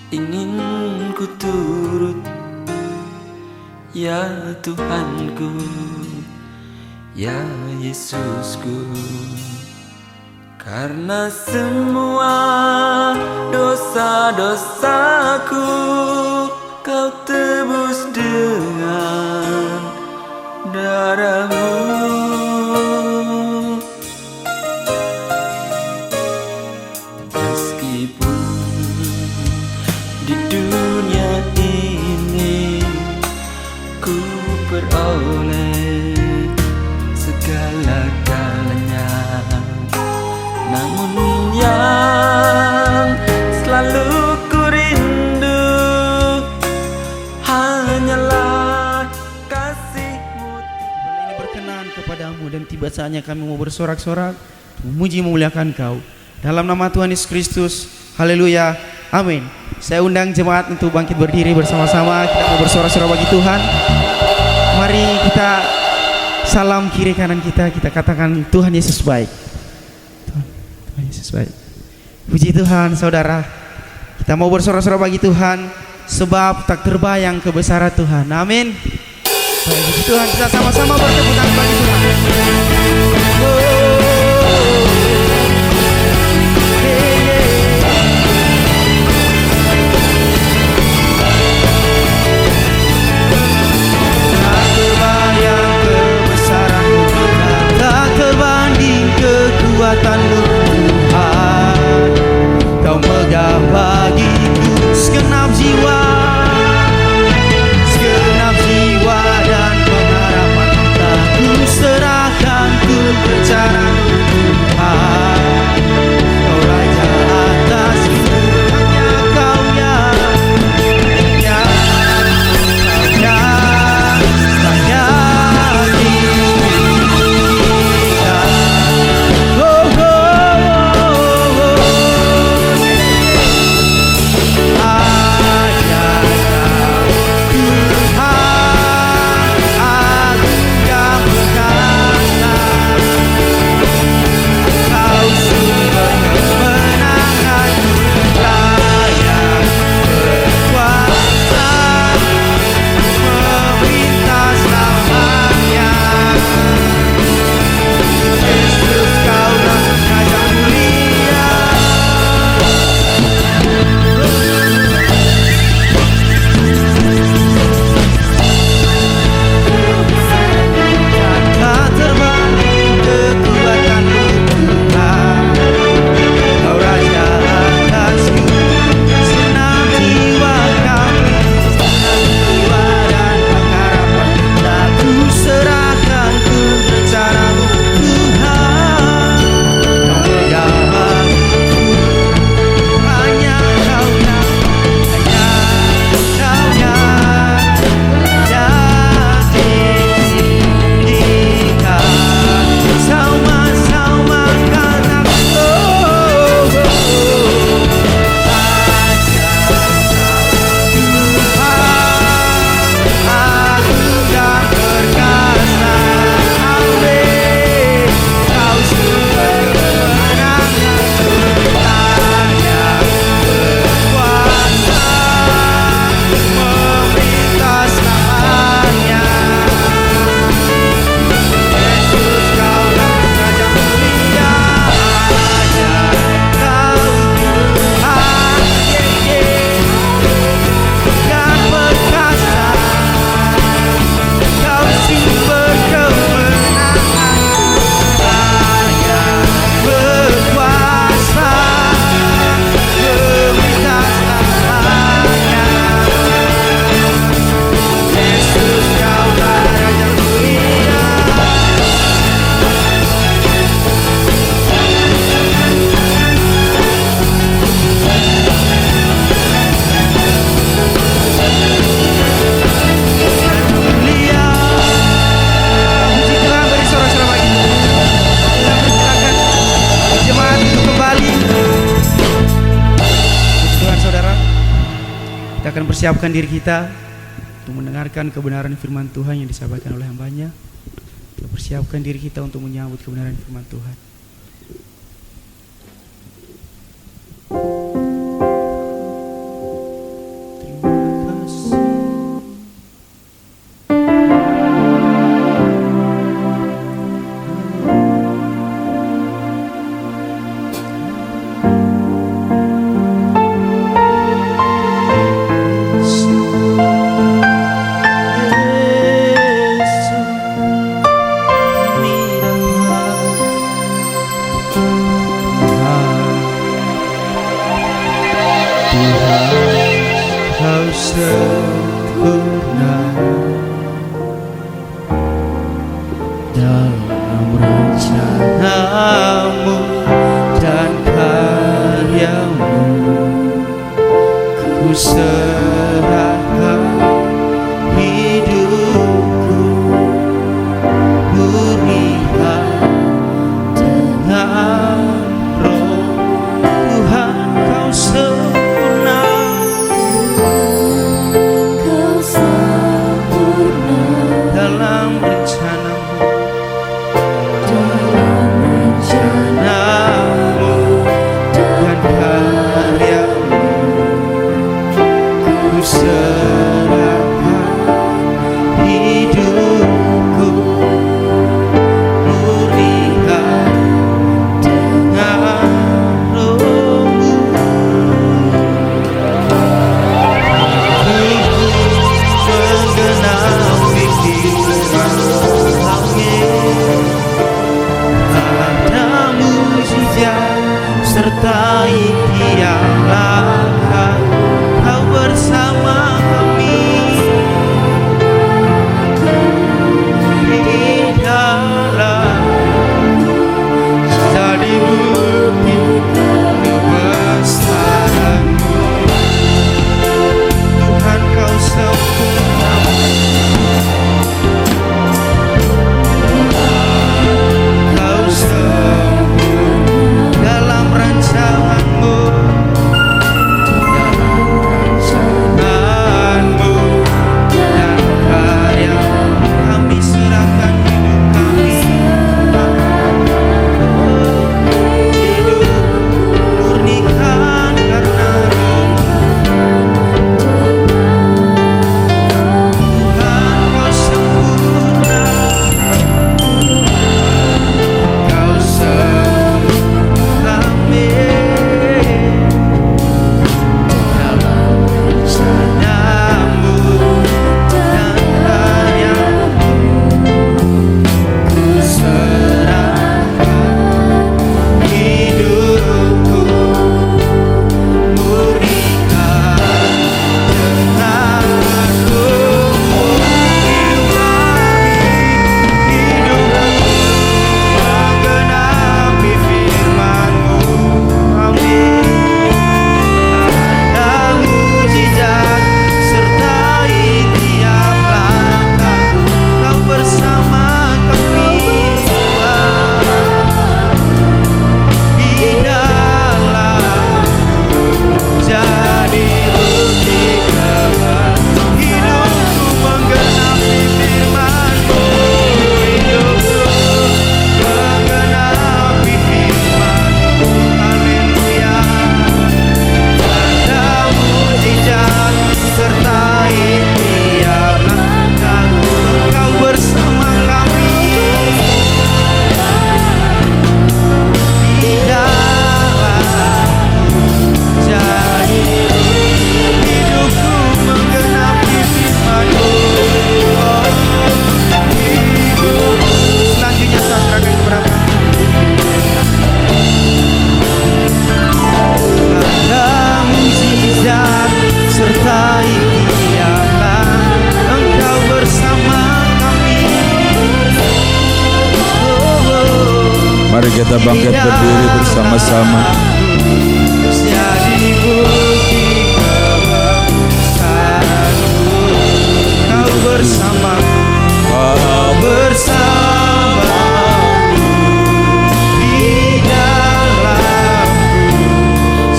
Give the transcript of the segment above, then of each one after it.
ingin ku turut, ya Tuhanku, ya Yesusku. Karena semua dosa-dosaku Kau tebus dengan darah-Mu. Meskipun di dunia ini ku peroleh segala-galanya, namun yang selalu ku rindu hanyalah kasih-Mu. Ini berkenan kepadamu dan tiba saatnya kami mau bersorak-sorak memuji memuliakan Kau. Dalam nama Tuhan Yesus Kristus, haleluya, amin. Saya undang jemaat untuk bangkit berdiri bersama-sama. Kita mau bersorak-sorak bagi Tuhan. Mari kita salam kiri kanan kita katakan Tuhan Yesus baik. Tuhan Yesus baik. Puji Tuhan saudara. Kita mau bersorak-sorak bagi Tuhan sebab tak terbayang kebesaran Tuhan. Amin. Baik, puji Tuhan, kita sama-sama bertepuk tangan bagi Tuhan. Tak terbayang kebesaran-Mu Tuhan, tak terbanding kekuatan-Mu Tuhan. Kau megah bagiku segenap jiwa dan pengharapan. Tak ku serahkan, ku percaya Tuhan. Kau Raja atas hanya Kau persiapkan diri kita untuk mendengarkan kebenaran firman Tuhan yang disampaikan oleh hambanya. Kita persiapkan diri kita untuk menyambut kebenaran firman Tuhan. sempurna dalam rencanamu dan karyamu. Ku serahkan hidupku, murnikan dengan roh Tuhan. Kau sempurna, Kau sempurna dalam rencanamu, dalam rencanamu dan karyamu. Ku serahkan hidupku, murnikan dengan rohmu. Menggenapi firman-Mu, ada mujizat sertai tiap langkah. Kau bersama kami di dalam, jadi bukti kebesaran-Mu. Tuhan, Kau sempurna, Kau sempurna dalam rancangan-Mu, dan karya. Kami serahkan hidup kami, hidup murnikan karena Roh. Tuhan, Kau sempurna, Kau sempurna, dalam rencana-Mu dan karya-Mu. Ku serahkan hidupku, murnikan dengan Roh-Mu. Hidupku menggenapi firman-Mu. Amin. Ada mujizat sertai tiap langkah. Kau bersama kami, Tuhan, di dalam, jadi bukti kebenaran. Hidupku menggenapi firman-Mu, hidupku menggenapi firman-Mu. Haleluya. Ada mujizat sertai tiap langkah. Kau bersama kami di dalam, jadi hidupku menggenapi firman-Mu. Hidup. Selanjutnya saya serahkan kepada ada mujizat sertai tiap langkah. Engkau bersama kami. Mari kita bangkit berdiri bersama-sama. Jadi bukti kebesaran-Mu. Kau bersamaku, Kau bersamaku di dalamku.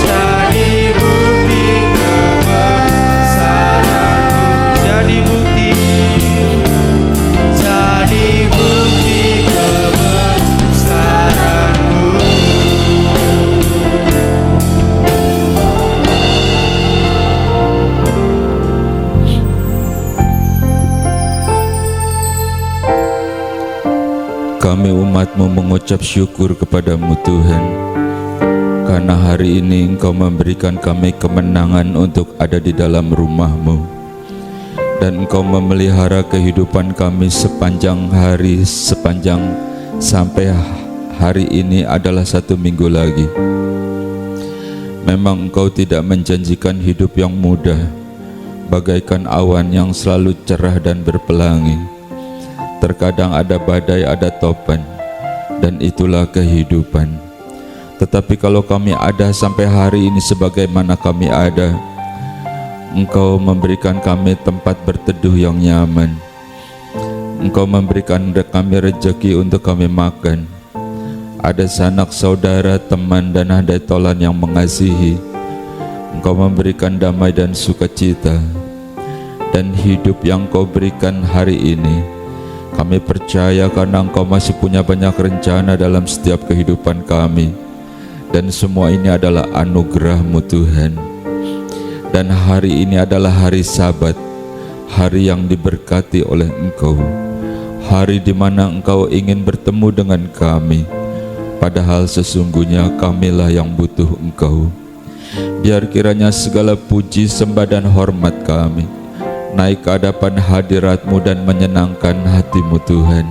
Jadi bukti kebesaran-Mu. Jadi bukti kebesaran-Mu. Kami umat-Mu mengucap syukur kepada-Mu Tuhan, karena hari ini Engkau memberikan kami kemenangan untuk ada di dalam rumah-Mu, dan Engkau memelihara kehidupan kami sepanjang hari, sepanjang sampai hari ini adalah 1 minggu lagi. Memang Engkau tidak menjanjikan hidup yang mudah, bagaikan awan yang selalu cerah dan berpelangi. Terkadang ada badai, ada topan, dan itulah kehidupan. Tetapi kalau kami ada sampai hari ini sebagaimana kami ada, Engkau memberikan kami tempat berteduh yang nyaman. Engkau memberikan kami rezeki untuk kami makan. Ada sanak saudara, teman, dan handai tolan yang mengasihi. Engkau memberikan damai dan sukacita. Dan hidup yang Kau berikan hari ini, kami percaya karena Engkau masih punya banyak rencana dalam setiap kehidupan kami. Dan semua ini adalah anugerah-Mu Tuhan. Dan hari ini adalah hari Sabat, hari yang diberkati oleh Engkau, hari di mana Engkau ingin bertemu dengan kami, padahal sesungguhnya kamilah yang butuh Engkau. Biar kiranya segala puji, sembah, dan hormat kami naik ke hadapan hadirat-Mu dan menyenangkan hati-Mu Tuhan.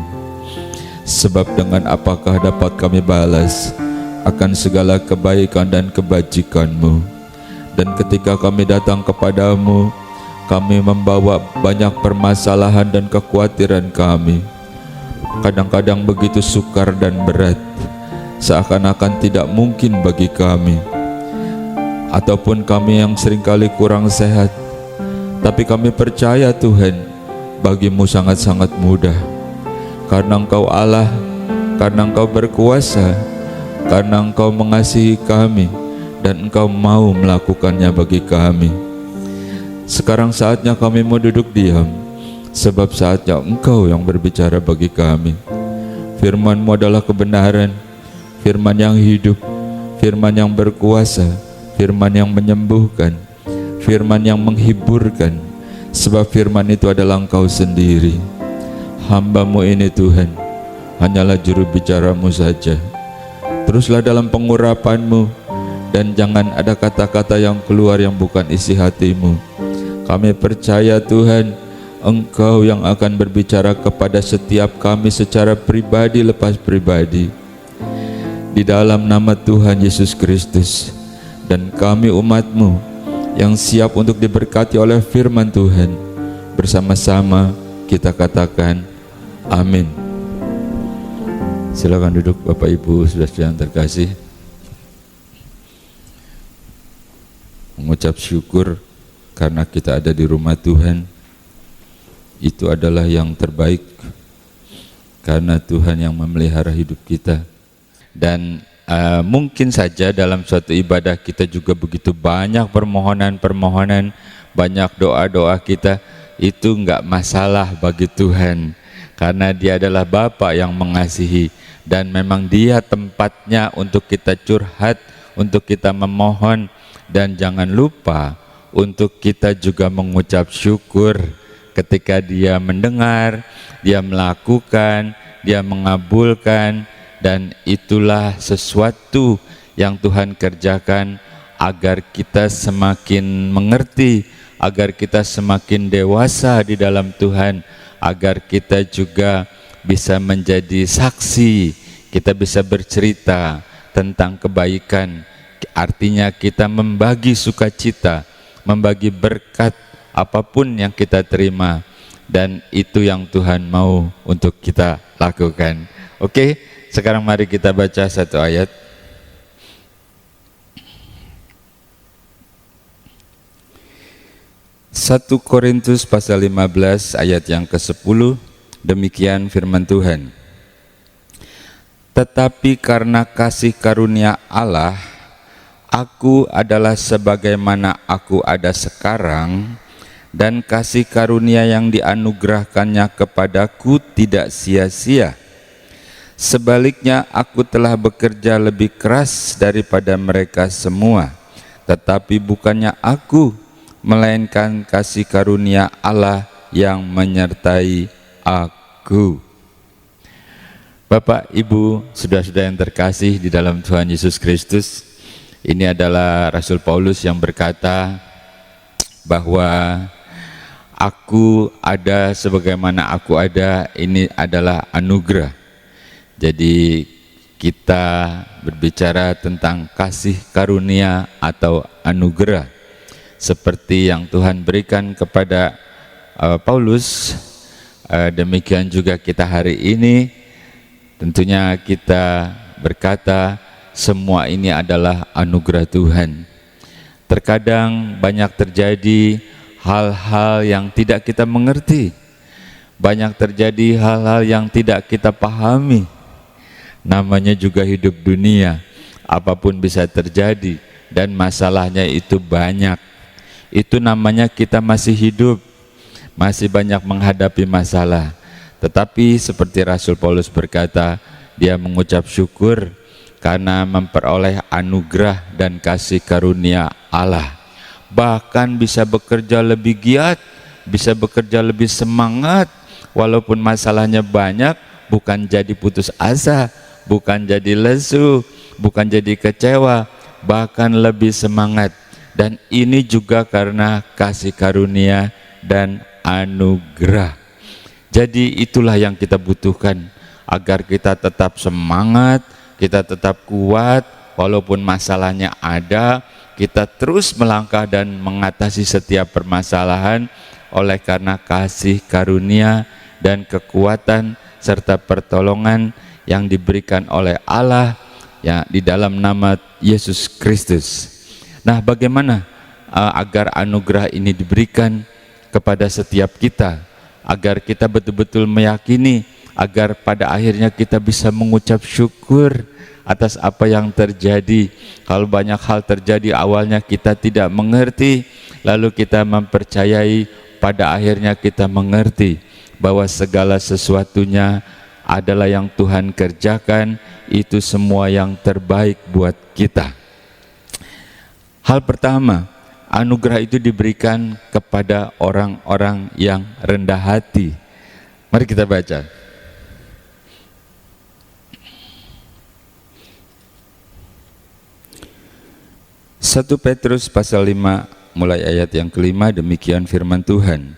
Sebab dengan apakah dapat kami balas akan segala kebaikan dan kebajikan-Mu? Dan ketika kami datang kepadamu, kami membawa banyak permasalahan dan kekhawatiran kami. Kadang-kadang begitu sukar dan berat, seakan-akan tidak mungkin bagi kami. Ataupun kami yang seringkali kurang sehat, tapi kami percaya Tuhan, bagi-Mu sangat-sangat mudah. Karena Engkau Allah, karena Engkau berkuasa, karena Engkau mengasihi kami, dan Engkau mau melakukannya bagi kami. Sekarang saatnya kami mau duduk diam, sebab saatnya Engkau yang berbicara bagi kami. Firman-Mu adalah kebenaran, firman yang hidup, firman yang berkuasa, firman yang menyembuhkan, firman yang menghiburkan, sebab firman itu adalah Engkau sendiri. Hamba-Mu ini Tuhan, hanyalah juru bicara-Mu saja. Teruslah dalam pengurapan-Mu, dan jangan ada kata-kata yang keluar yang bukan isi hati-Mu. Kami percaya Tuhan, Engkau yang akan berbicara kepada setiap kami secara pribadi lepas pribadi. Di dalam nama Tuhan Yesus Kristus, dan kami umat-Mu yang siap untuk diberkati oleh firman Tuhan, bersama-sama kita katakan amin. Silakan duduk Bapak Ibu, saudara-saudara yang terkasih. Mengucap syukur karena kita ada di rumah Tuhan, itu adalah yang terbaik, karena Tuhan yang memelihara hidup kita. Dan mungkin saja dalam suatu ibadah kita juga begitu banyak permohonan-permohonan, banyak doa-doa kita, itu enggak masalah bagi Tuhan, karena Dia adalah Bapa yang mengasihi, dan memang Dia tempatnya untuk kita curhat, untuk kita memohon. Dan jangan lupa untuk kita juga mengucap syukur ketika Dia mendengar, Dia melakukan, Dia mengabulkan. Dan itulah sesuatu yang Tuhan kerjakan agar kita semakin mengerti, agar kita semakin dewasa di dalam Tuhan, agar kita juga bisa menjadi saksi, kita bisa bercerita tentang kebaikan. Artinya kita membagi sukacita, membagi berkat apapun yang kita terima, dan itu yang Tuhan mau untuk kita lakukan. Oke, sekarang mari kita baca satu ayat. Satu Korintus pasal 15 ayat yang ke-10, demikian firman Tuhan. Tetapi karena kasih karunia Allah, aku adalah sebagaimana aku ada sekarang, dan kasih karunia yang dianugerahkannya kepadaku tidak sia-sia. Sebaliknya aku telah bekerja lebih keras daripada mereka semua, tetapi bukannya aku, melainkan kasih karunia Allah yang menyertai aku. Bapak, Ibu, saudara-saudara yang terkasih di dalam Tuhan Yesus Kristus, ini adalah Rasul Paulus yang berkata bahwa aku ada sebagaimana aku ada, ini adalah anugerah. Jadi kita berbicara tentang kasih karunia atau anugerah. seperti yang Tuhan berikan kepada Paulus, demikian juga kita hari ini tentunya kita berkata semua ini adalah anugerah Tuhan. Terkadang banyak terjadi hal-hal yang tidak kita mengerti, banyak terjadi hal-hal yang tidak kita pahami. Namanya juga hidup dunia, apapun bisa terjadi dan masalahnya itu banyak. Itu namanya kita masih hidup, masih banyak menghadapi masalah. Tetapi seperti Rasul Paulus berkata, dia mengucap syukur karena memperoleh anugerah dan kasih karunia Allah. Bahkan bisa bekerja lebih giat, bisa bekerja lebih semangat, walaupun masalahnya banyak, bukan jadi putus asa, bukan jadi lesu, bukan jadi kecewa, bahkan lebih semangat. Dan ini juga karena kasih karunia dan anugerah. Jadi itulah yang kita butuhkan, agar kita tetap semangat, kita tetap kuat, walaupun masalahnya ada, kita terus melangkah dan mengatasi setiap permasalahan oleh karena kasih karunia dan kekuatan serta pertolongan yang diberikan oleh Allah ya di dalam nama Yesus Kristus. Nah, bagaimana agar anugerah ini diberikan kepada setiap kita, agar kita betul-betul meyakini, agar pada akhirnya kita bisa mengucap syukur atas apa yang terjadi. Kalau banyak hal terjadi awalnya kita tidak mengerti, lalu kita mempercayai, pada akhirnya kita mengerti bahwa segala sesuatunya adalah yang Tuhan kerjakan, itu semua yang terbaik buat kita. Hal pertama, anugerah itu diberikan kepada orang-orang yang rendah hati. Mari kita baca. Satu Petrus pasal 5 mulai ayat yang kelima, demikian firman Tuhan.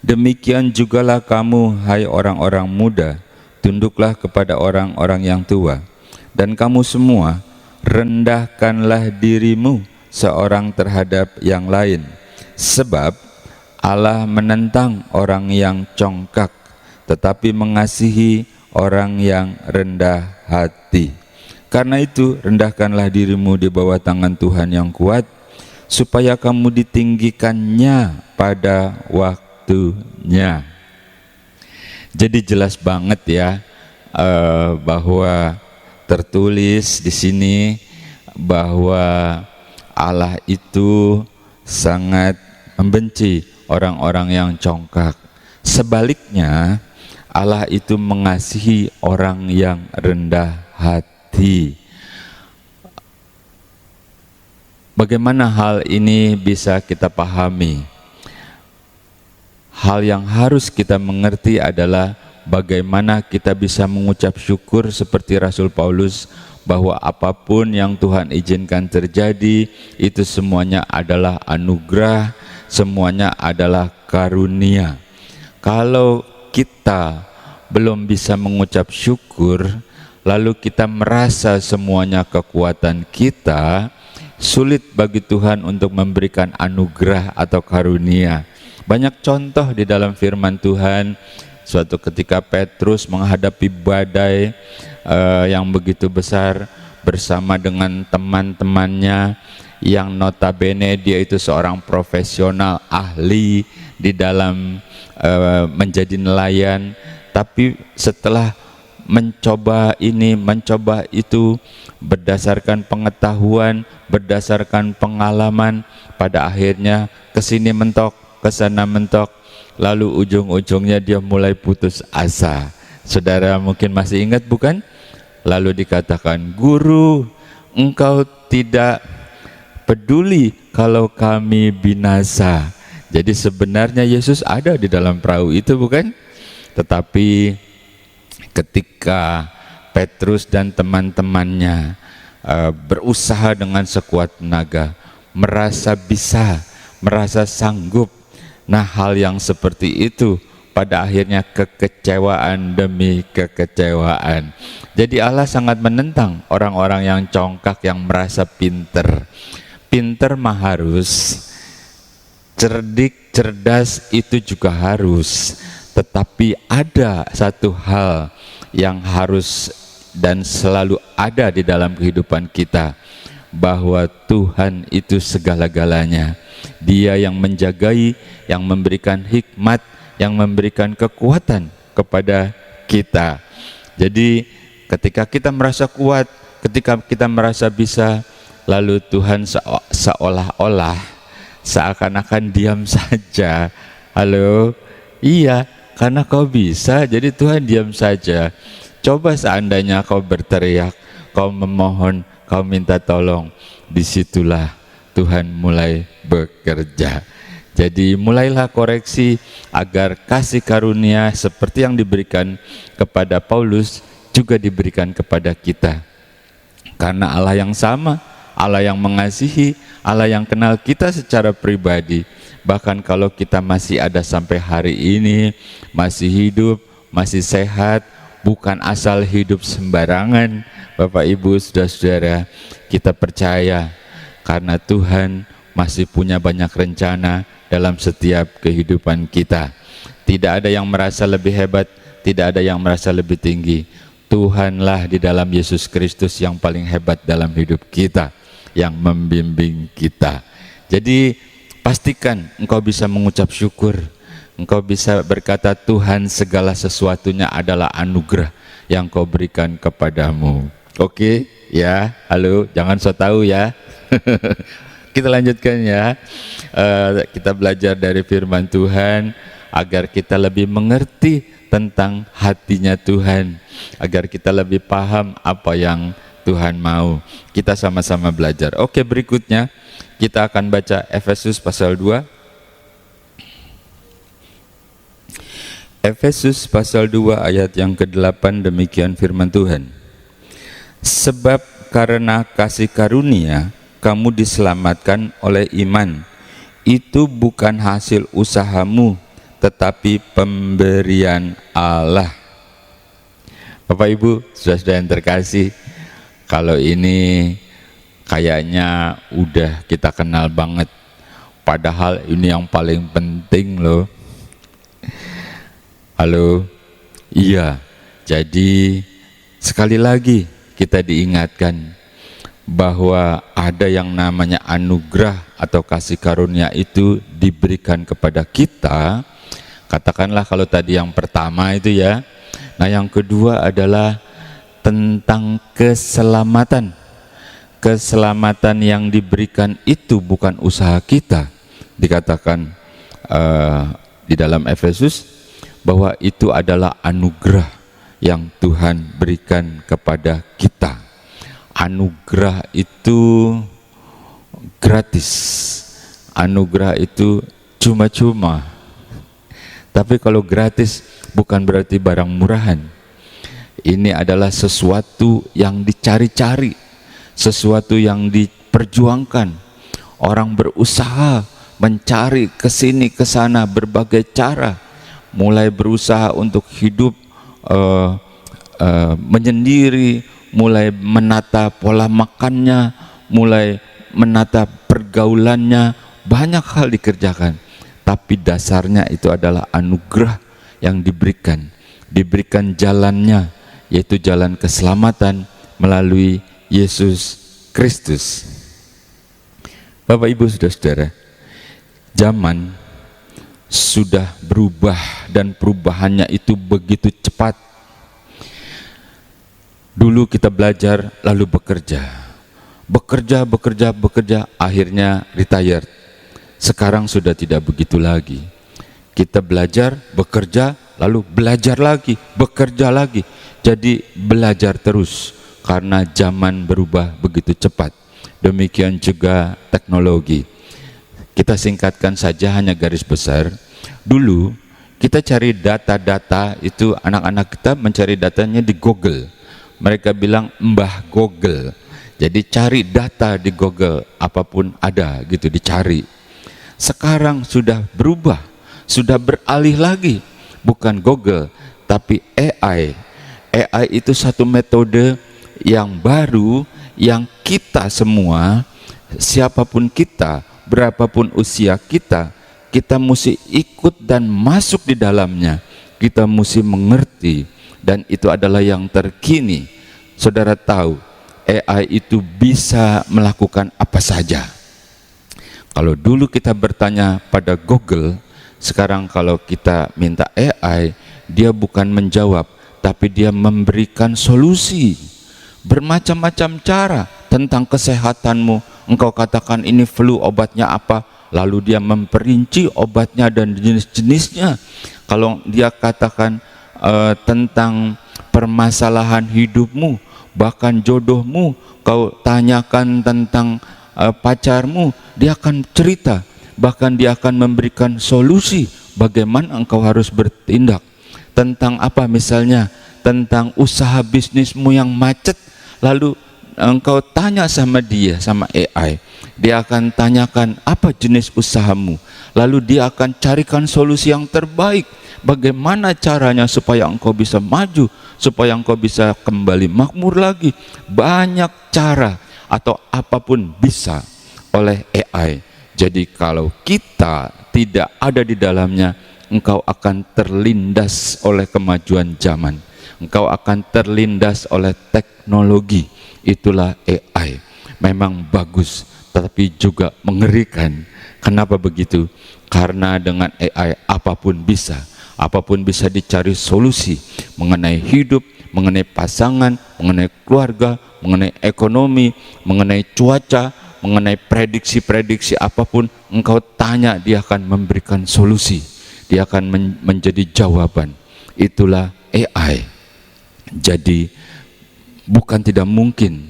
Demikian jugalah kamu, hai orang-orang muda, tunduklah kepada orang-orang yang tua. Dan kamu semua, rendahkanlah dirimu seorang terhadap yang lain, sebab Allah menentang orang yang congkak, tetapi mengasihi orang yang rendah hati. Karena itu rendahkanlah dirimu di bawah tangan Tuhan yang kuat, supaya kamu ditinggikannya pada waktunya. Jadi jelas banget ya, bahwa tertulis di sini bahwa Allah itu sangat membenci orang-orang yang congkak. Sebaliknya, Allah itu mengasihi orang yang rendah hati. Bagaimana hal ini bisa kita pahami? Hal yang harus kita mengerti adalah bagaimana kita bisa mengucap syukur seperti Rasul Paulus, bahwa apapun yang Tuhan izinkan terjadi, itu semuanya adalah anugerah, semuanya adalah karunia. Kalau kita belum bisa mengucap syukur, lalu kita merasa semuanya kekuatan kita, sulit bagi Tuhan untuk memberikan anugerah atau karunia. Banyak contoh di dalam firman Tuhan. Suatu ketika Petrus menghadapi badai yang begitu besar bersama dengan teman-temannya yang notabene dia itu seorang profesional ahli di dalam menjadi nelayan, tapi setelah mencoba ini, mencoba itu, berdasarkan pengetahuan, berdasarkan pengalaman, pada akhirnya kesini mentok, kesana mentok, lalu ujung-ujungnya dia mulai putus asa. Saudara mungkin masih ingat bukan? Lalu dikatakan, "Guru, engkau tidak peduli kalau kami binasa." Jadi sebenarnya Yesus ada di dalam perahu itu bukan? Tetapi ketika Petrus dan teman-temannya berusaha dengan sekuat tenaga, merasa bisa, merasa sanggup, nah hal yang seperti itu pada akhirnya kekecewaan demi kekecewaan. Jadi Allah sangat menentang orang-orang yang congkak, yang merasa pinter. Pinter mah harus, cerdik, cerdas itu juga harus. Tetapi ada satu hal yang harus dan selalu ada di dalam kehidupan kita, bahwa Tuhan itu segala-galanya. Dia yang menjagai, yang memberikan hikmat, yang memberikan kekuatan kepada kita. Jadi ketika kita merasa kuat, ketika kita merasa bisa, lalu Tuhan seolah-olah seakan-akan diam saja. Halo? Iya, karena kau bisa, jadi Tuhan diam saja. Coba seandainya kau berteriak, kau memohon, kau minta tolong, disitulah Tuhan mulai bekerja. Jadi mulailah koreksi agar kasih karunia seperti yang diberikan kepada Paulus juga diberikan kepada kita. Karena Allah yang sama, Allah yang mengasihi, Allah yang kenal kita secara pribadi. Bahkan kalau kita masih ada sampai hari ini, masih hidup, masih sehat, bukan asal hidup sembarangan, Bapak Ibu, saudara-saudara, kita percaya karena Tuhan masih punya banyak rencana dalam setiap kehidupan kita. Tidak ada yang merasa lebih hebat, tidak ada yang merasa lebih tinggi. Tuhanlah di dalam Yesus Kristus yang paling hebat dalam hidup kita, yang membimbing kita. Jadi pastikan engkau bisa mengucap syukur, engkau bisa berkata Tuhan segala sesuatunya adalah anugerah yang kau berikan kepadamu. Oke, ya, halo, jangan so tahu ya. Kita lanjutkan ya. Kita belajar dari firman Tuhan agar kita lebih mengerti tentang hatinya Tuhan, agar kita lebih paham apa yang Tuhan mau. Kita sama-sama belajar. Oke, berikutnya kita akan baca Efesus pasal 2. Efesus pasal 2 ayat yang ke-8, demikian firman Tuhan. Sebab karena kasih karunia kamu diselamatkan oleh iman. Itu bukan hasil usahamu, tetapi pemberian Allah. Bapak Ibu, saudara-saudara yang terkasih, kalau ini kayaknya udah kita kenal banget, padahal ini yang paling penting loh. Halo? Iya, jadi sekali lagi kita diingatkan bahwa ada yang namanya anugerah atau kasih karunia itu diberikan kepada kita. Katakanlah kalau tadi yang pertama itu ya, nah yang kedua adalah tentang keselamatan. Keselamatan yang diberikan itu bukan usaha kita. Dikatakan di dalam Efesus bahwa itu adalah anugerah yang Tuhan berikan kepada kita. Anugerah itu gratis, anugerah itu cuma-cuma. Tapi kalau gratis bukan berarti barang murahan. Ini adalah sesuatu yang dicari-cari, sesuatu yang diperjuangkan. Orang berusaha mencari ke sini ke sana berbagai cara, mulai berusaha untuk hidup menyendiri, mulai menata pola makannya, mulai menata pergaulannya, banyak hal dikerjakan. Tapi dasarnya itu adalah anugerah yang diberikan jalannya, yaitu jalan keselamatan melalui Yesus Kristus. Bapak Ibu saudara-saudara, zaman sudah berubah dan perubahannya itu begitu cepat. Dulu kita belajar lalu bekerja, akhirnya retired. Sekarang sudah tidak begitu lagi. Kita belajar, bekerja, lalu belajar lagi, bekerja lagi. Jadi belajar terus karena zaman berubah begitu cepat. Demikian juga teknologi. Kita singkatkan saja hanya garis besar. Dulu kita cari data-data itu, anak-anak kita mencari datanya di Google. Mereka bilang Mbah Google. Jadi cari data di Google, apapun ada gitu dicari. Sekarang sudah berubah, sudah beralih lagi, bukan Google tapi AI. AI itu satu metode yang baru yang kita semua, siapapun kita, berapapun usia kita, kita mesti ikut dan masuk di dalamnya. Kita mesti mengerti, dan itu adalah yang terkini. Saudara tahu, AI itu bisa melakukan apa saja. Kalau dulu kita bertanya pada Google, sekarang kalau kita minta AI, dia bukan menjawab, tapi dia memberikan solusi. Bermacam-macam cara tentang kesehatanmu. Engkau katakan ini flu, obatnya apa? Lalu dia memperinci obatnya dan jenis-jenisnya. Kalau dia katakan tentang permasalahan hidupmu, bahkan jodohmu, kau tanyakan tentang pacarmu, dia akan cerita. Bahkan dia akan memberikan solusi bagaimana engkau harus bertindak. Tentang apa misalnya? Tentang usaha bisnismu yang macet, lalu engkau tanya sama dia, sama AI, dia akan tanyakan apa jenis usahamu, lalu dia akan carikan solusi yang terbaik, bagaimana caranya supaya engkau bisa maju, supaya engkau bisa kembali makmur lagi. Banyak cara atau apapun bisa oleh AI. Jadi kalau kita tidak ada di dalamnya, engkau akan terlindas oleh kemajuan zaman, engkau akan terlindas oleh teknologi. Itulah AI. Memang bagus, tetapi juga mengerikan. Kenapa begitu? Karena dengan AI apapun bisa dicari solusi mengenai hidup, mengenai pasangan, mengenai keluarga, mengenai ekonomi, mengenai cuaca, mengenai prediksi-prediksi apapun. Engkau tanya, dia akan memberikan solusi, dia akan menjadi jawaban. Itulah AI. Jadi bukan tidak mungkin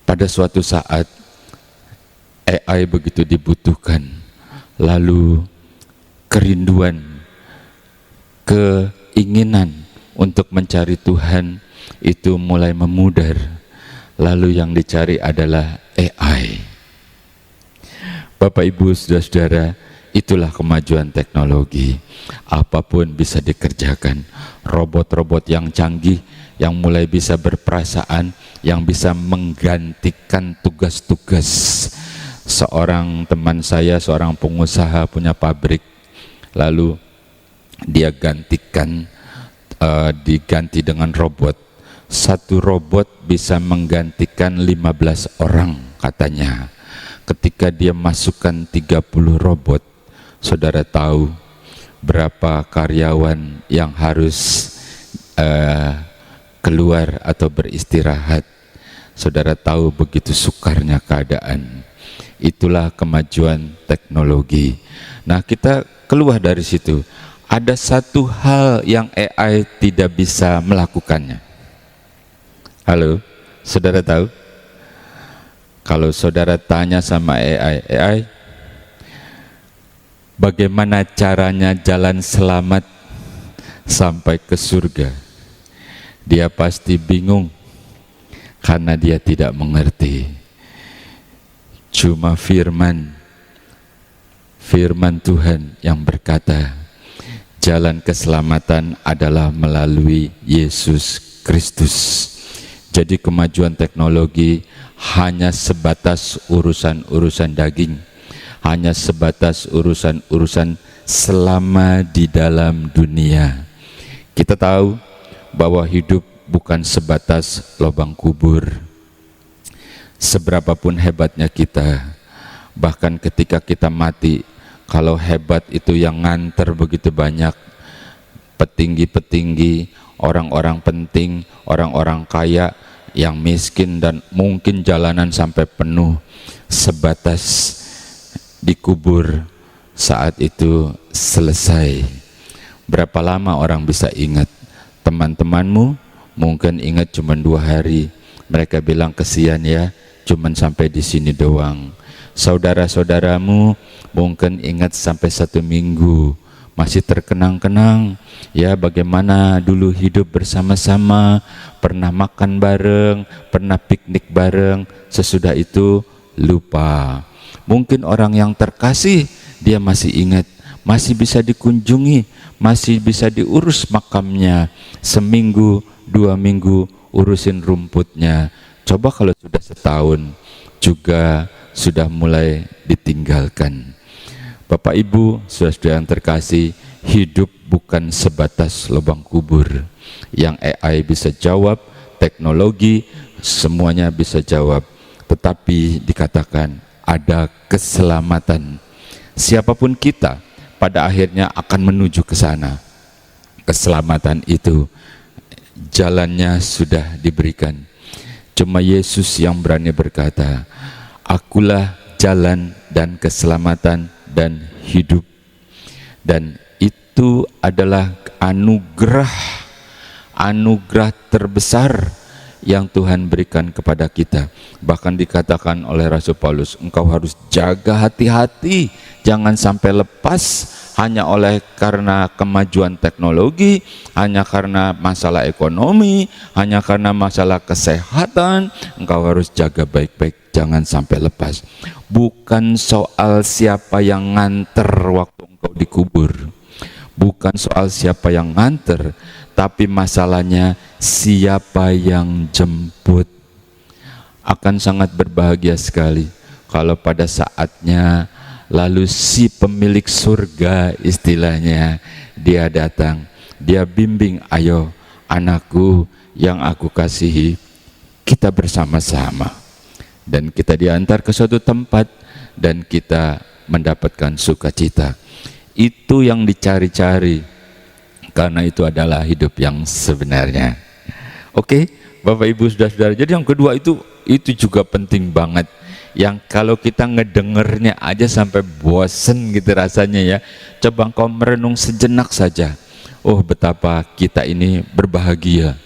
pada suatu saat AI begitu dibutuhkan, lalu kerinduan, keinginan untuk mencari Tuhan itu mulai memudar, lalu yang dicari adalah AI. Bapak Ibu saudara-saudara, itulah kemajuan teknologi. Apapun bisa dikerjakan. Robot-robot yang canggih, yang mulai bisa berperasaan, yang bisa menggantikan tugas-tugas. Seorang teman saya, seorang pengusaha punya pabrik, lalu dia diganti dengan robot. Satu robot bisa menggantikan 15 orang katanya. Ketika dia masukkan 30 robot, saudara tahu berapa karyawan yang harus keluar atau beristirahat. Saudara tahu begitu sukarnya keadaan. Itulah kemajuan teknologi. Nah, kita keluar dari situ. Ada satu hal yang AI tidak bisa melakukannya. Halo, saudara tahu? Kalau saudara tanya sama AI, bagaimana caranya jalan selamat sampai ke surga? Dia pasti bingung karena dia tidak mengerti. Cuma firman Tuhan yang berkata, jalan keselamatan adalah melalui Yesus Kristus. Jadi kemajuan teknologi hanya sebatas urusan-urusan daging, hanya sebatas urusan-urusan selama di dalam dunia. Kita tahu bahwa hidup bukan sebatas lubang kubur. Seberapapun hebatnya kita, bahkan ketika kita mati, kalau hebat itu yang nganter begitu banyak, petinggi-petinggi, orang-orang penting, orang-orang kaya, yang miskin, dan mungkin jalanan sampai penuh, sebatas dikubur saat itu selesai. Berapa lama orang bisa ingat? Teman-temanmu mungkin ingat cuma 2 hari. Mereka bilang kesian ya, cuman sampai di sini doang. Saudara-saudaramu mungkin ingat sampai 1 minggu, masih terkenang-kenang ya bagaimana dulu hidup bersama-sama, pernah makan bareng, pernah piknik bareng. Sesudah itu lupa. Mungkin orang yang terkasih dia masih ingat, masih bisa dikunjungi, masih bisa diurus makamnya, seminggu 2 minggu urusin rumputnya. Coba kalau sudah setahun juga sudah mulai ditinggalkan. Bapak Ibu, saudara-saudara yang terkasih, hidup bukan sebatas lubang kubur yang AI bisa jawab, teknologi semuanya bisa jawab, tetapi dikatakan ada keselamatan. Siapapun kita pada akhirnya akan menuju ke sana. Keselamatan itu jalannya sudah diberikan. Cuma Yesus yang berani berkata, "Akulah jalan dan keselamatan dan hidup." Dan itu adalah anugerah terbesar yang Tuhan berikan kepada kita. Bahkan dikatakan oleh Rasul Paulus, engkau harus jaga hati-hati, jangan sampai lepas hanya oleh karena kemajuan teknologi, hanya karena masalah ekonomi, hanya karena masalah kesehatan. Engkau harus jaga baik-baik, jangan sampai lepas. Bukan soal siapa yang nganter waktu engkau dikubur, bukan soal siapa yang nganter, tapi masalahnya siapa yang jemput. Akan sangat berbahagia sekali kalau pada saatnya lalu si pemilik surga istilahnya, dia datang, dia bimbing, ayo anakku yang aku kasihi, kita bersama-sama. Dan kita diantar ke suatu tempat dan kita mendapatkan sukacita. Itu yang dicari-cari, karena itu adalah hidup yang sebenarnya. Oke, Bapak Ibu saudara-saudara. Jadi yang kedua itu juga penting banget. Yang kalau kita ngedengernya aja sampai bosen gitu rasanya ya. Coba engkau merenung sejenak saja. Oh, betapa kita ini berbahagia.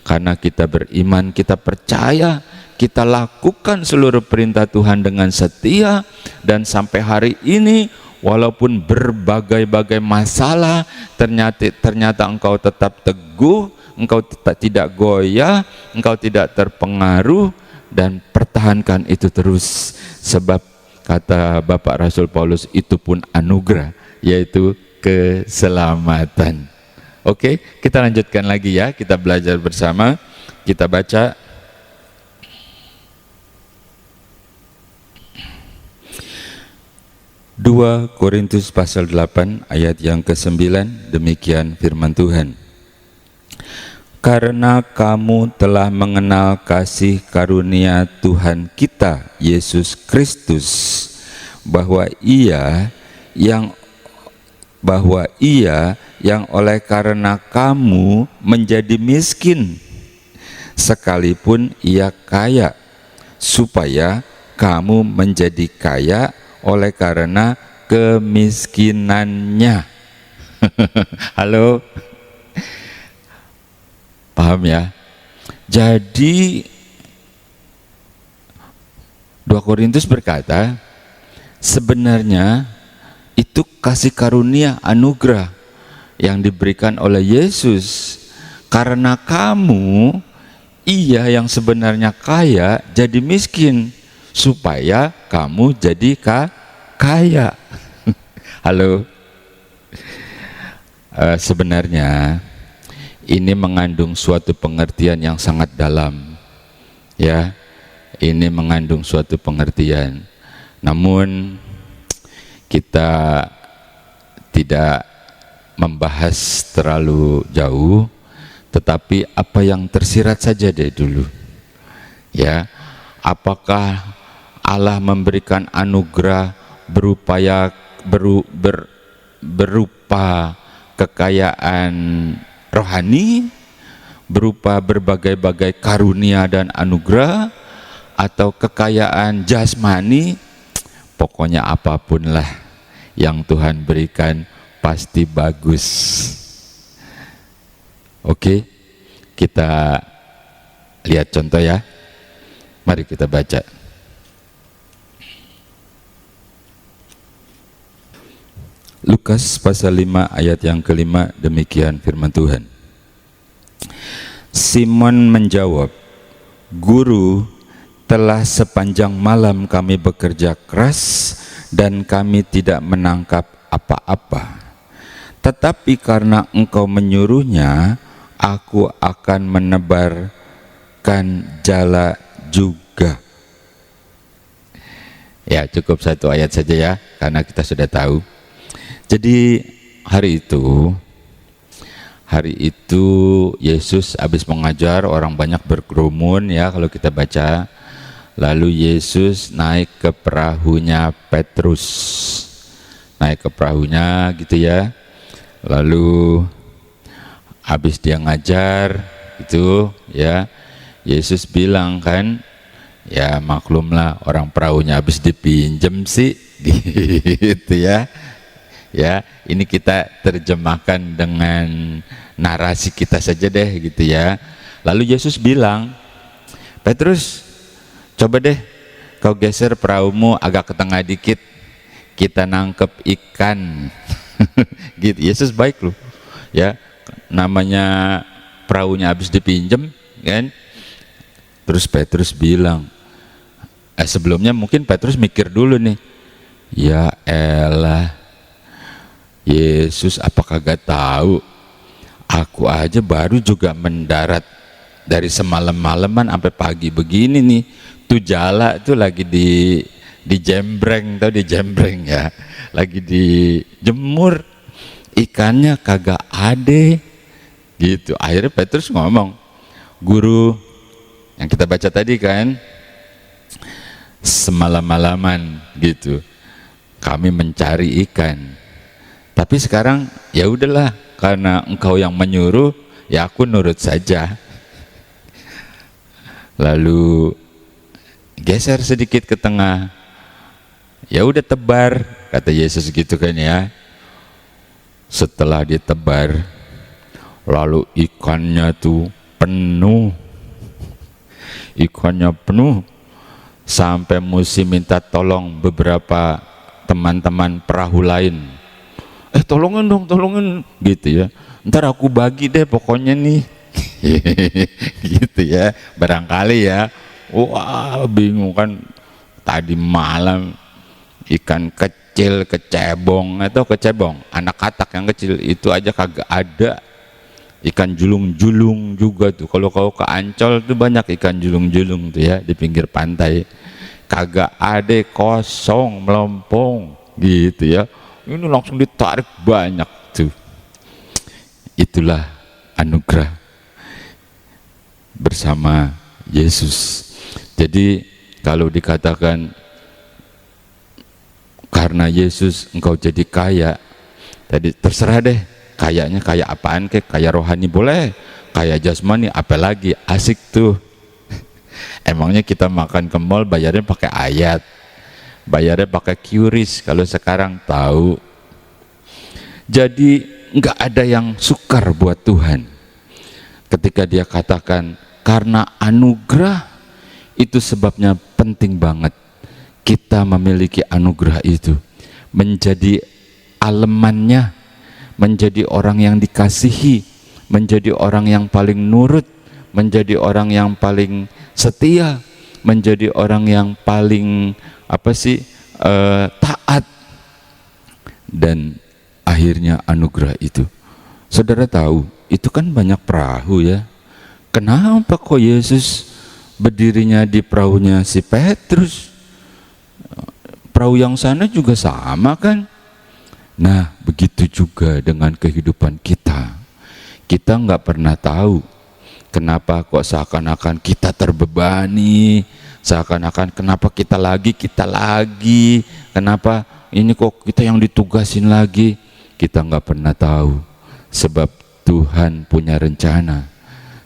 Karena kita beriman, kita percaya, kita lakukan seluruh perintah Tuhan dengan setia. Dan sampai hari ini, walaupun berbagai-bagai masalah, ternyata engkau tetap teguh, engkau tidak goyah, engkau tidak terpengaruh, dan pertahankan itu terus. Sebab kata Bapak Rasul Paulus, itu pun anugerah, yaitu keselamatan. Oke, kita lanjutkan lagi ya, kita belajar bersama. Kita baca Dua Korintus pasal 8 ayat yang ke-9. Demikian firman Tuhan. Karena kamu telah mengenal kasih karunia Tuhan kita Yesus Kristus, bahwa Ia yang oleh karena kamu menjadi miskin, sekalipun Ia kaya, supaya kamu menjadi kaya oleh karena kemiskinannya. Halo? Paham ya? Jadi 2 Korintus berkata, sebenarnya itu kasih karunia, anugerah yang diberikan oleh Yesus. Karena kamu, Ia yang sebenarnya kaya jadi miskin, supaya kamu jadi kaya. Halo? Sebenarnya ini mengandung suatu pengertian yang sangat dalam, ya. Ini mengandung suatu pengertian. Namun kita tidak membahas terlalu jauh, tetapi apa yang tersirat saja dari dulu, ya. Apakah Allah memberikan anugerah berupa kekayaan rohani, berupa berbagai-bagai karunia dan anugerah, atau kekayaan jasmani? Pokoknya apapun lah yang Tuhan berikan pasti bagus. Oke, kita lihat contoh ya. Mari kita baca. Lukas pasal 5 ayat yang ke-5, demikian firman Tuhan. Simon menjawab, Guru, telah sepanjang malam kami bekerja keras dan kami tidak menangkap apa-apa. Tetapi karena Engkau menyuruhnya, aku akan menebarkan jala juga. Ya, cukup satu ayat saja ya, karena kita sudah tahu. Jadi hari itu Yesus habis mengajar, orang banyak berkerumun ya kalau kita baca. Lalu Yesus naik ke perahunya Petrus. Naik ke perahunya gitu ya. Lalu habis dia ngajar itu ya, Yesus bilang kan, ya maklumlah orang perahunya habis dipinjem sih gitu ya. Ya, ini kita terjemahkan dengan narasi kita saja deh gitu ya. Lalu Yesus bilang, Petrus, coba deh kau geser perahumu agak ke tengah dikit, kita nangkep ikan. Gitu. Yesus baik loh ya, namanya perahunya habis dipinjem kan. Terus Petrus bilang, sebelumnya mungkin Petrus mikir dulu nih, ya elah, Yesus apa kagak tahu, aku aja baru juga mendarat dari semalam-malaman sampai pagi begini nih. Tuh jala tuh lagi dijembreng, tau dijembreng ya, lagi dijemur, ikannya kagak ada gitu. Akhirnya Petrus ngomong, guru, yang kita baca tadi kan, semalam-malaman gitu kami mencari ikan, tapi sekarang ya udahlah, karena engkau yang menyuruh, ya aku nurut saja. Lalu geser sedikit ke tengah, ya udah tebar, kata Yesus gitu kan ya. Setelah ditebar, lalu ikannya tuh penuh, ikannya penuh sampai mesti minta tolong beberapa teman-teman perahu lain. Tolongin dong, tolongin gitu ya, ntar aku bagi deh pokoknya nih. Gitu ya, barangkali ya. Wah bingung kan, tadi malam ikan kecil kecebong atau kecebong, anak katak yang kecil itu aja kagak ada. Ikan julung-julung juga tuh, kalau kau ke Ancol tuh banyak ikan julung-julung tuh ya di pinggir pantai, kagak ada, kosong melompong gitu ya. Ini langsung ditarik banyak tuh. Itulah anugerah bersama Yesus. Jadi kalau dikatakan karena Yesus engkau jadi kaya, tadi terserah deh, kayaknya kaya apaan, kaya rohani boleh, kaya jasmani apalagi, asik tuh. Emangnya kita makan ke mall bayarnya pakai ayat, bayarnya pakai QRIS kalau sekarang tahu. Jadi nggak ada yang sukar buat Tuhan ketika dia katakan karena anugerah. Itu sebabnya penting banget kita memiliki anugerah itu, menjadi alemannya, menjadi orang yang dikasihi, menjadi orang yang paling nurut, menjadi orang yang paling setia, menjadi orang yang paling taat. Dan akhirnya anugerah itu, saudara tahu, itu kan banyak perahu ya. Kenapa kok Yesus berdirinya di perahunya si Petrus? Perahu yang sana juga sama kan? Nah, begitu juga dengan kehidupan kita. Kita nggak pernah tahu kenapa kok seakan-akan kita terbebani, seakan-akan kenapa kita lagi, kenapa ini kok kita yang ditugasin lagi. Kita nggak pernah tahu, sebab Tuhan punya rencana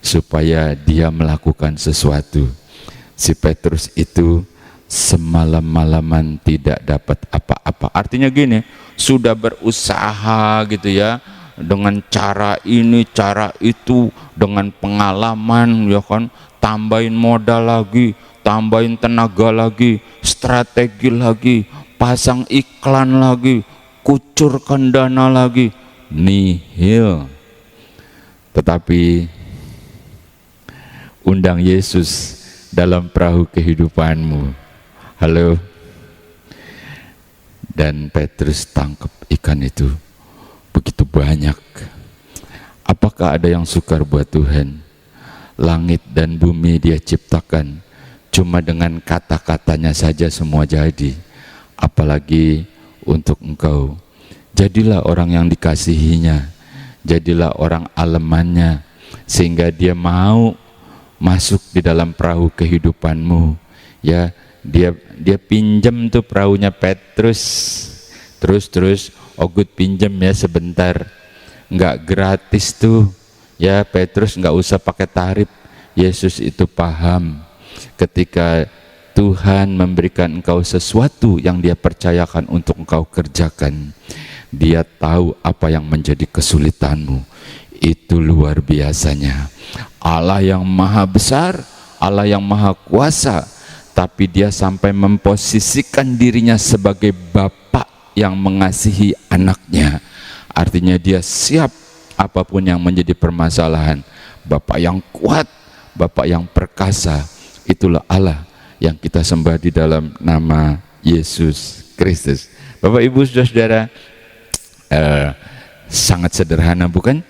supaya dia melakukan sesuatu. Si Petrus itu semalam-malaman tidak dapat apa-apa. Artinya gini, sudah berusaha gitu ya, dengan cara ini, cara itu, dengan pengalaman ya kan, tambahin modal lagi, tambahin tenaga lagi, strategi lagi, pasang iklan lagi, kucurkan dana lagi, nihil. Tetapi undang Yesus dalam perahu kehidupanmu. Halo. Dan Petrus tangkap ikan itu begitu banyak. Apakah ada yang sukar buat Tuhan? Langit dan bumi dia ciptakan, cuma dengan kata-katanya saja semua jadi. apalagi untuk engkau. Jadilah orang yang dikasihinya, jadilah orang alemannya, sehingga dia mau masuk di dalam perahu kehidupanmu. Ya, dia pinjam tuh perahunya Petrus, terus Ogut pinjam ya sebentar, nggak gratis tuh ya. Petrus nggak usah pakai tarif. Yesus itu paham ketika Tuhan memberikan engkau sesuatu yang dia percayakan untuk engkau kerjakan. Dia tahu apa yang menjadi kesulitanmu. Itu luar biasanya. Allah yang maha besar, Allah yang maha kuasa, tapi dia sampai memposisikan dirinya sebagai Bapa yang mengasihi anaknya. Artinya dia siap apapun yang menjadi permasalahan. Bapa yang kuat, Bapa yang perkasa. Itulah Allah yang kita sembah di dalam nama Yesus Kristus. Bapak Ibu Saudara-saudara, sangat sederhana bukan?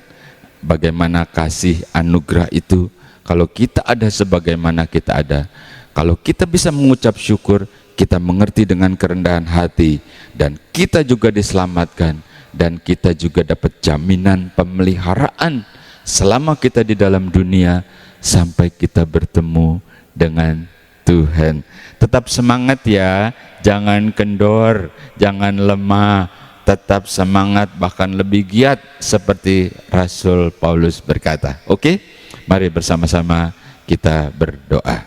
Bagaimana kasih anugerah itu kalau kita ada sebagaimana kita ada. Kalau kita bisa mengucap syukur, kita mengerti dengan kerendahan hati, dan kita juga diselamatkan, dan kita juga dapat jaminan pemeliharaan selama kita di dalam dunia sampai kita bertemu dengan Tuhan. Tetap semangat ya, jangan kendor, jangan lemah, tetap semangat, bahkan lebih giat seperti Rasul Paulus berkata. Oke, mari bersama-sama kita berdoa.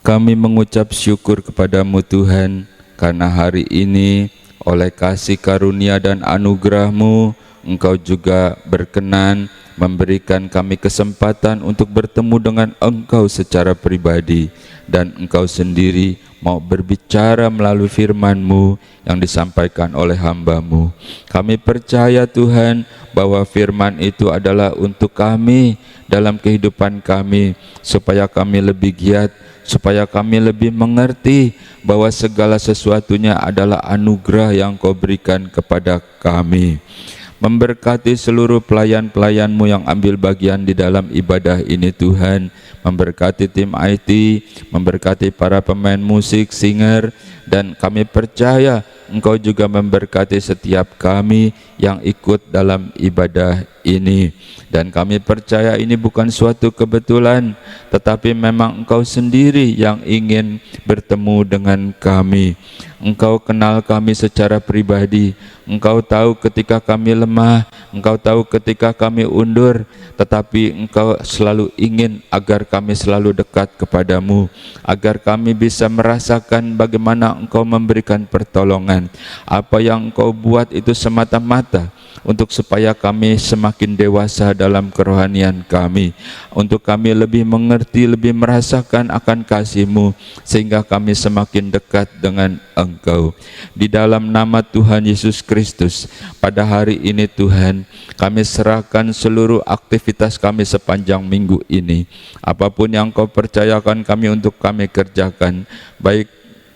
Kami mengucap syukur kepadamu Tuhan, karena hari ini oleh kasih karunia dan anugerah-Mu, Engkau juga berkenan memberikan kami kesempatan untuk bertemu dengan Engkau secara pribadi, dan Engkau sendiri mau berbicara melalui firman-Mu yang disampaikan oleh hamba-Mu. Kami percaya Tuhan bahwa firman itu adalah untuk kami dalam kehidupan kami, supaya kami lebih giat, supaya kami lebih mengerti bahwa segala sesuatunya adalah anugerah yang Kau berikan kepada kami. Memberkati seluruh pelayan-pelayan-Mu yang ambil bagian di dalam ibadah ini Tuhan. Memberkati tim IT, memberkati para pemain musik, singer, dan kami percaya Engkau juga memberkati setiap kami yang ikut dalam ibadah ini. Dan kami percaya ini bukan suatu kebetulan, tetapi memang Engkau sendiri yang ingin bertemu dengan kami. Engkau kenal kami secara pribadi. Engkau tahu ketika kami lemah, Engkau tahu ketika kami undur, tetapi Engkau selalu ingin agar kami selalu dekat kepadamu, agar kami bisa merasakan bagaimana Engkau memberikan pertolongan. Apa yang Engkau buat itu semata-mata untuk supaya kami semakin dewasa dalam kerohanian kami, untuk kami lebih mengerti, lebih merasakan akan kasih-Mu, sehingga kami semakin dekat dengan Engkau. Di dalam nama Tuhan Yesus Kristus, pada hari ini Tuhan, kami serahkan seluruh aktivitas kami sepanjang minggu ini. Apapun yang Kau percayakan kami untuk kami kerjakan, baik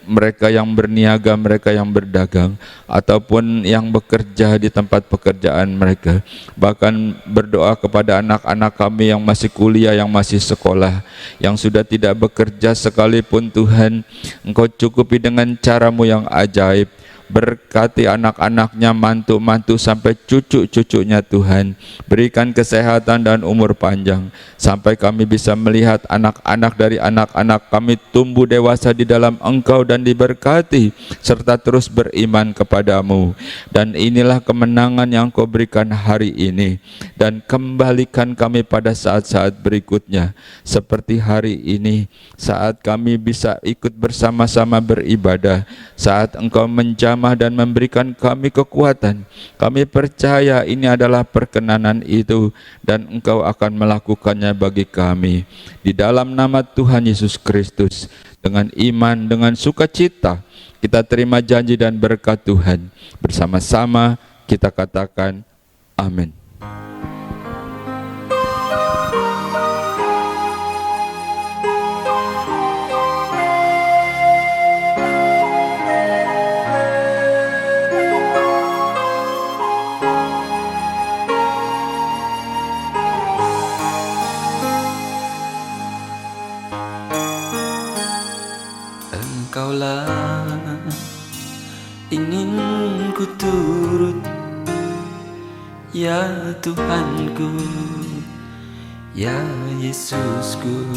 mereka yang berniaga, mereka yang berdagang, ataupun yang bekerja di tempat pekerjaan mereka, bahkan berdoa kepada anak-anak kami yang masih kuliah, yang masih sekolah, yang sudah tidak bekerja sekalipun Tuhan, Engkau cukupi dengan cara-Mu yang ajaib. Berkati anak-anaknya, mantu-mantu sampai cucu-cucunya Tuhan. Berikan kesehatan dan umur panjang, sampai kami bisa melihat anak-anak dari anak-anak kami tumbuh dewasa di dalam Engkau dan diberkati, serta terus beriman kepadamu. Dan inilah kemenangan yang Kau berikan hari ini, dan kembalikan kami pada saat-saat berikutnya, seperti hari ini, saat kami bisa ikut bersama-sama beribadah, saat Engkau menjamah dan memberikan kami kekuatan. Kami percaya ini adalah perkenanan itu, dan Engkau akan melakukannya bagi kami. Di dalam nama Tuhan Yesus Kristus, dengan iman, dengan sukacita, kita terima janji dan berkat Tuhan. Bersama-sama kita katakan amin. ku turut, ya Tuhanku, ya Yesusku.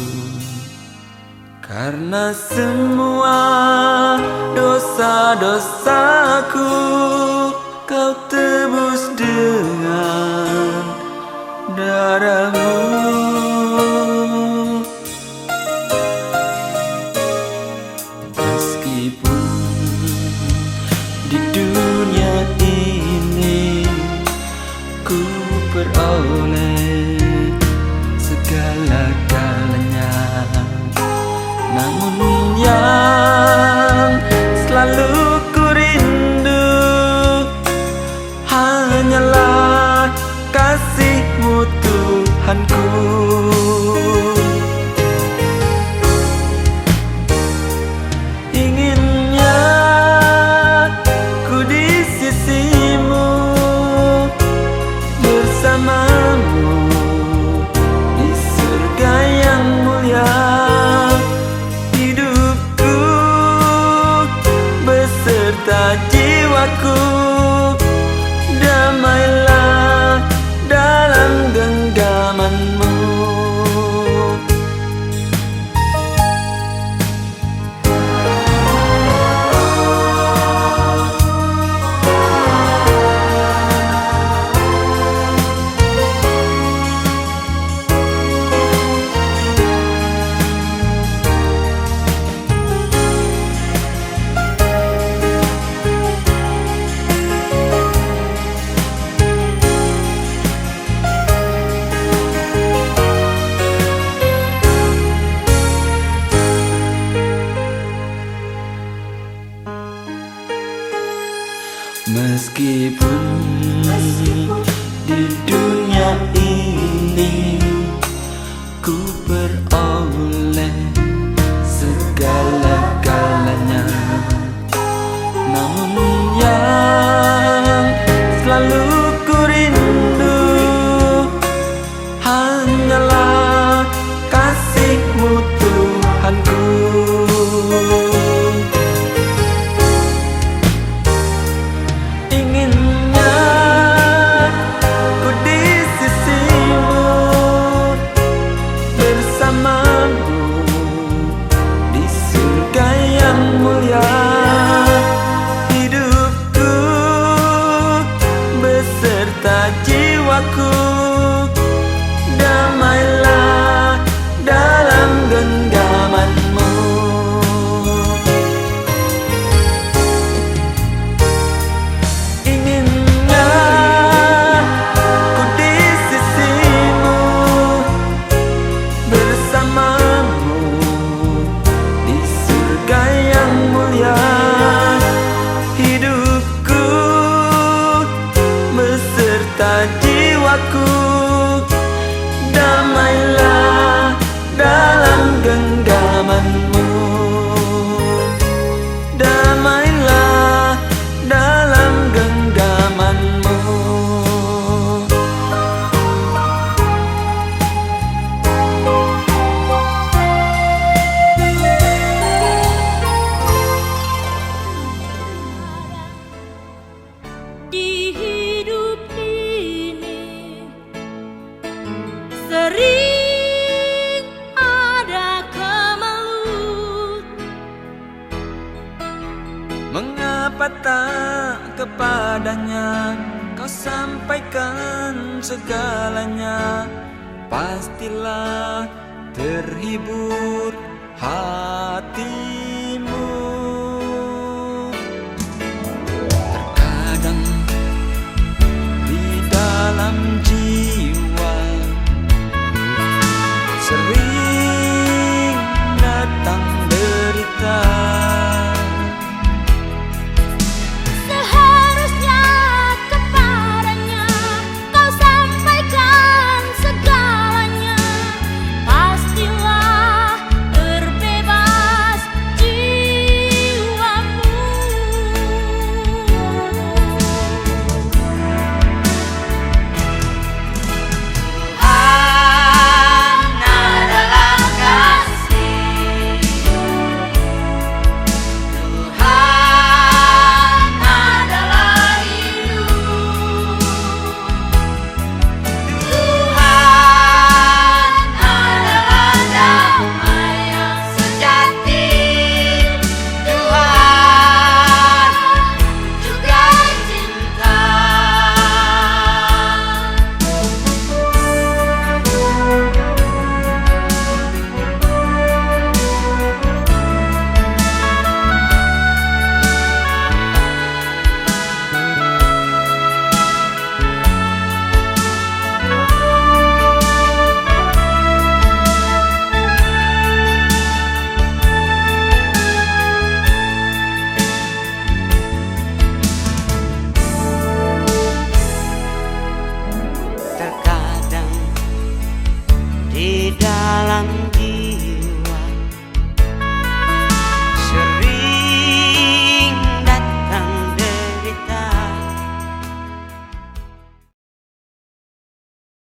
Karena semua dosa-dosaku Kau tebus dengan darah-Mu. Meskipun di dunia ini ku peroleh segala-galanya, namun yang selalu ku rindu hanyalah kasih-Mu Tuhanku. Inginnya ku di sisi-Mu, bersama-Mu di surga yang mulia. Hidupku beserta jiwaku damailah dalam genggaman-Mu. Meskipun di dunia ini ku peroleh segala-galanya, namun yang selalu ku rindu hanyalah kasih-Mu Tuhanku. Hidupku beserta jiwaku damailah dalam genggaman-Mu. Inginnya ku di sisi-Mu, bersama-Mu di surga yang mulia. Hidupku beserta jiwaku damailah dalam genggaman-Mu. Damailah dalam genggaman-Mu. Di hidup ini sering ada kemalut. Mengapa tak kepadanya Kau sampaikan segalanya? Pastilah terhibur hati.